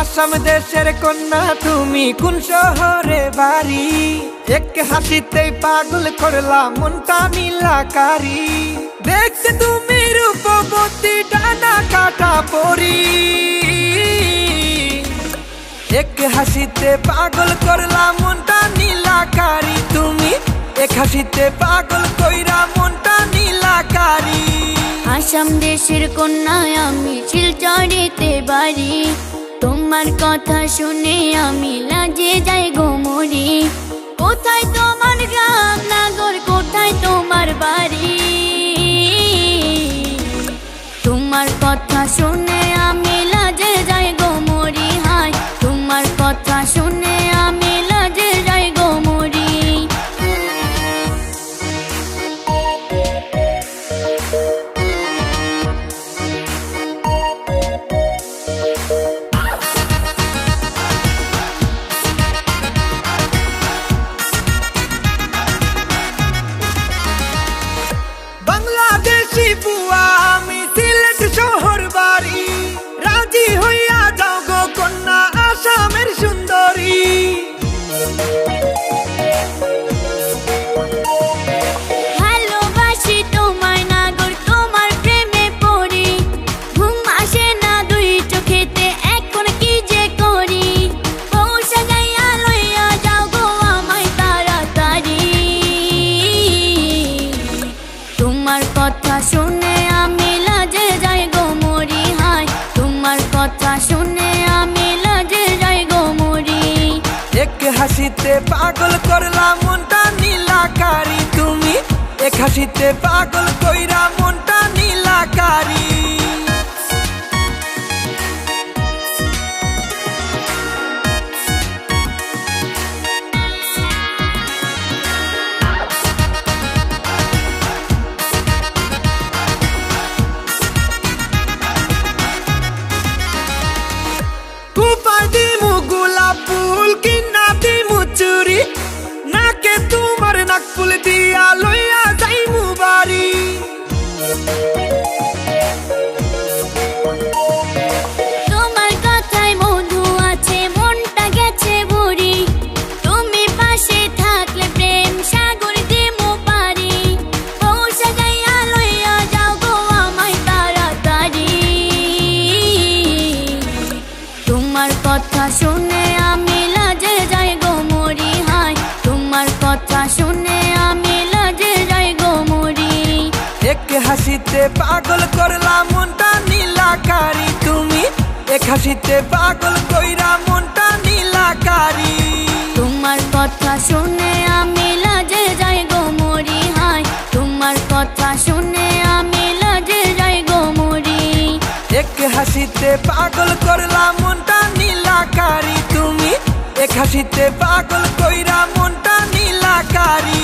আসাম দেশের কন্যা তুমি কোন শহরে বাড়ি? এক হাসিতেই পাগল করলাম মনটা নীলাকারি। দেখতে তুমি রূপবতী ডানা কাটা পরি, এক হাসিতে পাগল করলাম মনটা নীলাকারি। তুমি এক হাসিতে পাগল কইরা মনটা নীলাকারি। আসাম দেশের কন্যা আমি শিলচরেতে বাড়ি, তোমার কথা শুনে আমি লাজে যাই গো মরি। কোথায় তোমার গ্রাম নাগর, কোথায় তোমার বাড়ি? তোমার কথা শুনে আমি লাজে যাই গো মরি। হায় তোমার কথা শুনে আমি লাজে যাই গো মরি। বাংলাদেশি বুয়া আমি সিলেট শহর বাড়ি, রাজি হইয়া যাও গো কন্যা আসামের সুন্দরী। ভালোবাসি তোমায় নাগর, তোমার প্রেমে পড়ি। ঘুম আসে না দুই চোখেতে, এখন কি যে করি? বউ সাজাইয়া লইয়া যাও গো আমায় তাড়াতাড়ি। তোমার কথা শুনে আমি লাজে যাই গো মরি। হায় তোমার কথা শুনে আমি লাজে যাই গো মরি। এক হাসিতে পাগল করলাম মনটা নীলাকারি। তুমি এক হাসিতে পাগল কইরা মনটা নীলাকারি। কুপায় দিমু গোলাপ ফুল কিনা দিমু চুরি, নাকে তোমার নাক ফুল দিয়া লইয়া যাইমু বাড়ি। তোমার কথায় মধু আছে, মনটা গেছে ভরি। তুমি পাশে থাকলে প্রেম সাগর দিমু পারি। বউ সাজাইয়া লইয়া যাও গো আমায় তাড়াতাড়ি। তোমার কথা শুনে আমি লাজে যাই গো মরি। হায় তোমার কথা শুনে আমি লাজে যাই গো মরি। এক হাসিতে পাগল করলাম মনটা নীলাকারি। তুমি এক হাসিতে পাগল কইরা মনটা নীলাকারি। তোমার কথা শুনে আমি লাজে যাই গো মরি। হায় তোমার কথা শুনে আমি লাজে যাই গো মরি। এক হাসিতে পাগল করলাম মনটা নীলাকারি। তুমি এক হাসিতে পাগল কইরা মনটা নীলাকারি।